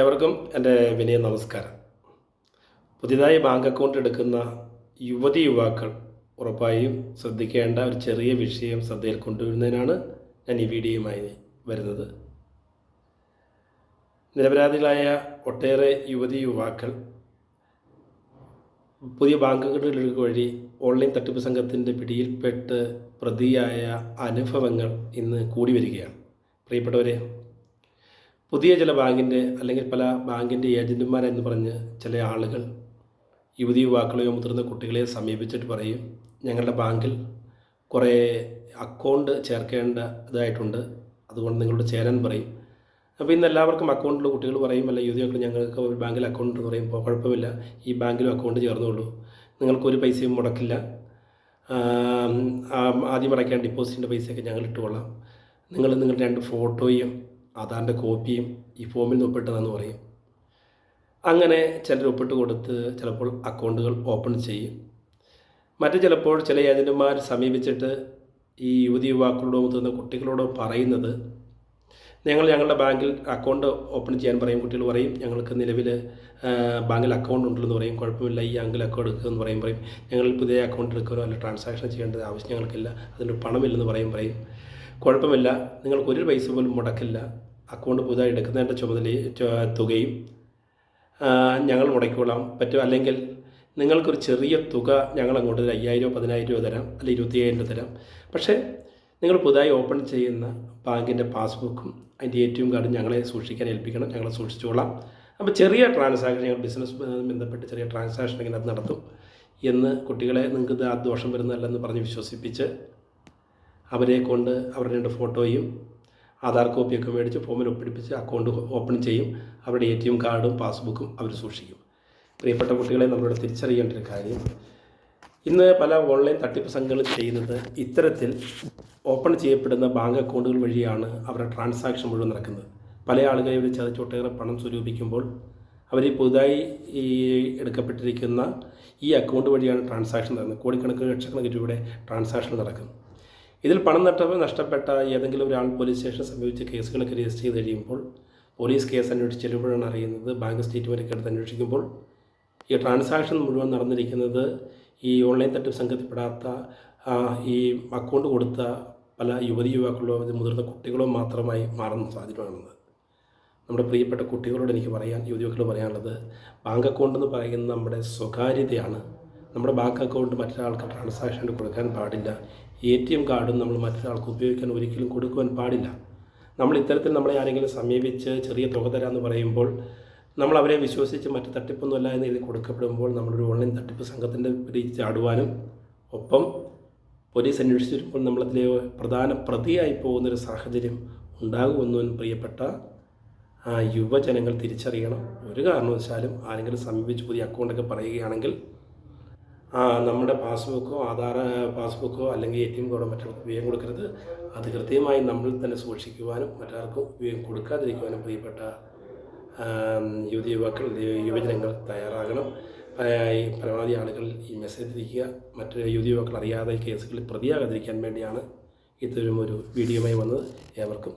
ഏവർക്കും എൻ്റെ വിനയ നമസ്കാരം. പുതിയതായി ബാങ്ക് അക്കൗണ്ട് എടുക്കുന്ന യുവാക്കൾ ഉറപ്പായും ശ്രദ്ധിക്കേണ്ട ഒരു ചെറിയ വിഷയം ശ്രദ്ധയിൽ കൊണ്ടുവരുന്നതിനാണ് ഞാൻ ഈ വീഡിയോയുമായി വരുന്നത്. നിരപരാധികളായ ഒട്ടേറെ യുവാക്കൾ പുതിയ ബാങ്ക് അക്കൗണ്ടുകൾ വഴി ഓൺലൈൻ തട്ടിപ്പ് സംഘത്തിൻ്റെ പിടിയിൽപ്പെട്ട് പ്രതിയായ അനുഭവങ്ങൾ ഇന്ന് കൂടി വരികയാണ്. പ്രിയപ്പെട്ടവരെ, പുതിയ ചില ബാങ്കിൻ്റെ അല്ലെങ്കിൽ പല ബാങ്കിൻ്റെ ഏജൻറ്റുമാരെന്ന് പറഞ്ഞ് ചില ആളുകൾ യുവാക്കളെയോ മുതിർന്ന കുട്ടികളെയോ സമീപിച്ചിട്ട് പറയും, ഞങ്ങളുടെ ബാങ്കിൽ കുറേ അക്കൗണ്ട് ചേർക്കേണ്ടതായിട്ടുണ്ട്, അതുകൊണ്ട് നിങ്ങളോട് ചേരാൻ പറയും. അപ്പോൾ ഇന്ന് എല്ലാവർക്കും അക്കൗണ്ടുള്ള കുട്ടികൾ പറയും, അല്ല യുവതികൾ ഞങ്ങൾക്ക് ഒരു ബാങ്കിൽ അക്കൗണ്ട് എന്ന് പറയുമ്പോൾ കുഴപ്പമില്ല, ഈ ബാങ്കിലും അക്കൗണ്ട് ചേർന്നോളൂ, നിങ്ങൾക്കൊരു പൈസയും മുടക്കില്ല, ആദ്യം അടയ്ക്കാൻ ഡിപ്പോസിറ്റിൻ്റെ പൈസയൊക്കെ ഞങ്ങൾ ഇട്ടുകൊള്ളാം, നിങ്ങളുടെ 2 ഫോട്ടോയും ആധാറിൻ്റെ കോപ്പിയും ഈ ഫോമിൽ നിന്ന് ഒപ്പിട്ടതെന്ന് പറയും. അങ്ങനെ ചിലർ ഒപ്പിട്ട് കൊടുത്ത് ചിലപ്പോൾ അക്കൗണ്ടുകൾ ഓപ്പൺ ചെയ്യും. മറ്റു ചിലപ്പോൾ ചില ഏജൻറ്റുമാർ സമീപിച്ചിട്ട് ഈ യുവാക്കളോടോ മുതിർന്ന കുട്ടികളോടോ പറയുന്നത്, ഞങ്ങളുടെ ബാങ്കിൽ അക്കൗണ്ട് ഓപ്പൺ ചെയ്യാൻ പറയും. കുട്ടികൾ പറയും, ഞങ്ങൾക്ക് നിലവിൽ ബാങ്കിൽ അക്കൗണ്ട് ഉണ്ടെന്ന് പറയും. കുഴപ്പമില്ല, ഈ ബാങ്കിൽ അക്കൗണ്ട് എടുക്കുമെന്ന് പറയും. ഞങ്ങൾ പുതിയ അക്കൗണ്ട് എടുക്കാനോ അല്ല ട്രാൻസാക്ഷൻ ചെയ്യേണ്ടത് ആവശ്യം ഞങ്ങൾക്കില്ല, അതിന് പണമില്ലെന്ന് പറയും. കുഴപ്പമില്ല, നിങ്ങൾക്കൊരു പൈസ പോലും മുടക്കില്ല, അക്കൗണ്ട് പുതുതായി എടുക്കുന്നതിൻ്റെ തുകയും ഞങ്ങൾ മുടക്കിക്കൊള്ളാം പറ്റും, അല്ലെങ്കിൽ നിങ്ങൾക്കൊരു ചെറിയ തുക ഞങ്ങൾ അങ്ങോട്ട് 5,000 10,000 തരാം, അല്ലെങ്കിൽ 25,000 തരാം. പക്ഷേ നിങ്ങൾ പുതുതായി ഓപ്പൺ ചെയ്യുന്ന ബാങ്കിൻ്റെ പാസ്ബുക്കും അതിൻ്റെ ATM കാർഡും ഞങ്ങളെ സൂക്ഷിക്കാൻ ഏൽപ്പിക്കണം, ഞങ്ങളെ സൂക്ഷിച്ചുകൊള്ളാം. അപ്പോൾ ചെറിയ ട്രാൻസാക്ഷൻ, ഞങ്ങൾ ബിസിനസ് ബന്ധപ്പെട്ട് ചെറിയ ട്രാൻസാക്ഷൻ ഇങ്ങനെ അത് നടത്തും എന്ന് കുട്ടികളെ നിങ്ങൾക്ക് ഇത് ദോഷം വരുന്നതല്ലെന്ന് പറഞ്ഞ് വിശ്വസിപ്പിച്ച് അവരെ കൊണ്ട് അവരുടെ 2 ഫോട്ടോയും ആധാർ കോപ്പിയൊക്കെ മേടിച്ച് ഫോമിൽ ഒപ്പിടിപ്പിച്ച് അക്കൗണ്ട് ഓപ്പൺ ചെയ്യും. അവരുടെ ATM കാർഡും പാസ്ബുക്കും അവർ സൂക്ഷിക്കും. പ്രിയപ്പെട്ട കുട്ടികളെ, നമ്മളിവിടെ തിരിച്ചറിയേണ്ട ഒരു കാര്യം, ഇന്ന് പല ഓൺലൈൻ തട്ടിപ്പ് സംഘങ്ങൾ ചെയ്യുന്നത് ഇത്തരത്തിൽ ഓപ്പൺ ചെയ്യപ്പെടുന്ന ബാങ്ക് അക്കൗണ്ടുകൾ വഴിയാണ് അവരുടെ ട്രാൻസാക്ഷൻ മുഴുവൻ നടക്കുന്നത്. പല ആളുകളെ ഇവർ ചതിച്ചൊട്ടേറെ പണം സ്വരൂപിക്കുമ്പോൾ അവർ പുതുതായി എടുക്കപ്പെട്ടിരിക്കുന്ന ഈ അക്കൗണ്ട് വഴിയാണ് ട്രാൻസാക്ഷൻ നടക്കുന്നത്. കോടിക്കണക്കിന് ലക്ഷക്കണക്കിന് രൂപയുടെ ട്രാൻസാക്ഷൻ നടക്കുന്നത്. ഇതിൽ പണം നഷ്ടപ്പെട്ട ഏതെങ്കിലും ഒരാൾ പോലീസ് സ്റ്റേഷനെ സമീപിച്ച് കേസുകളൊക്കെ രജിസ്റ്റർ ചെയ്ത് കഴിയുമ്പോൾ പോലീസ് കേസ് അന്വേഷിച്ച് ചെല്ലുമ്പോഴാണ് അറിയുന്നത്, ബാങ്ക് സ്റ്റേറ്റ്മെൻറ്റൊക്കെ എടുത്ത് അന്വേഷിക്കുമ്പോൾ ഈ ട്രാൻസാക്ഷൻ മുഴുവൻ നടന്നിരിക്കുന്നത് ഈ ഓൺലൈൻ തട്ടിപ്പ് സംഘത്തിൽപ്പെടാത്ത ഈ അക്കൗണ്ട് കൊടുത്ത പല യുവാക്കളോ മുതിർന്ന കുട്ടികളോ മാത്രമായി മാറുന്ന സാധ്യതയാണുള്ളത്. നമ്മുടെ പ്രിയപ്പെട്ട കുട്ടികളോട് എനിക്ക് യുവതികളോട് പറയാനുള്ളത്, ബാങ്ക് അക്കൗണ്ട് എന്ന് പറയുന്നത് നമ്മുടെ സ്വകാര്യതയാണ്. നമ്മുടെ ബാങ്ക് അക്കൗണ്ട് മറ്റൊരാൾക്ക് ട്രാൻസാക്ഷൻ കൊടുക്കാൻ പാടില്ല. ATM കാർഡും നമ്മൾ മറ്റൊരാൾക്ക് ഉപയോഗിക്കാൻ ഒരിക്കലും കൊടുക്കുവാൻ പാടില്ല. നമ്മൾ ഇത്തരത്തിൽ നമ്മളെ ആരെങ്കിലും സമീപിച്ച് ചെറിയ തുക തരാമെന്ന് പറയുമ്പോൾ നമ്മൾ അവരെ വിശ്വസിച്ച് മറ്റ് തട്ടിപ്പൊന്നുമല്ല എന്ന് എഴുതി കൊടുക്കപ്പെടുമ്പോൾ നമ്മളൊരു ഓൺലൈൻ തട്ടിപ്പ് സംഘത്തിൻ്റെ പിടിയിൽ ചാടുവാനും ഒപ്പം പോലീസ് അന്വേഷിച്ച് വരുമ്പോൾ നമ്മളതിലെ പ്രധാന പ്രതിയായി പോകുന്നൊരു സാഹചര്യം ഉണ്ടാകുമെന്നും പ്രിയപ്പെട്ട യുവജനങ്ങൾ തിരിച്ചറിയണം. ഒരു കാരണവശാലും ആരെങ്കിലും സമീപിച്ച് പുതിയ അക്കൗണ്ടൊക്കെ പറയുകയാണെങ്കിൽ നമ്മുടെ പാസ്ബുക്കോ അല്ലെങ്കിൽ ATM കാർഡോ മറ്റൊരാൾക്ക് ഉപയോഗം കൊടുക്കരുത്. അത് കൃത്യമായി നമ്മൾ തന്നെ സൂക്ഷിക്കുവാനും മറ്റാർക്കും ഉപയോഗം കൊടുക്കാതിരിക്കുവാനും പ്രിയപ്പെട്ട യുവജനങ്ങൾ തയ്യാറാകണം. പരമാവധി ആളുകൾ ഈ മെസ്സേജ് തിരിക്കുക. മറ്റു യുവാക്കൾ അറിയാതെ കേസുകളിൽ പ്രതിയാകാതിരിക്കാൻ വേണ്ടിയാണ് ഇത്തരം ഒരു വീഡിയോയുമായി വന്നത്. ഏവർക്കും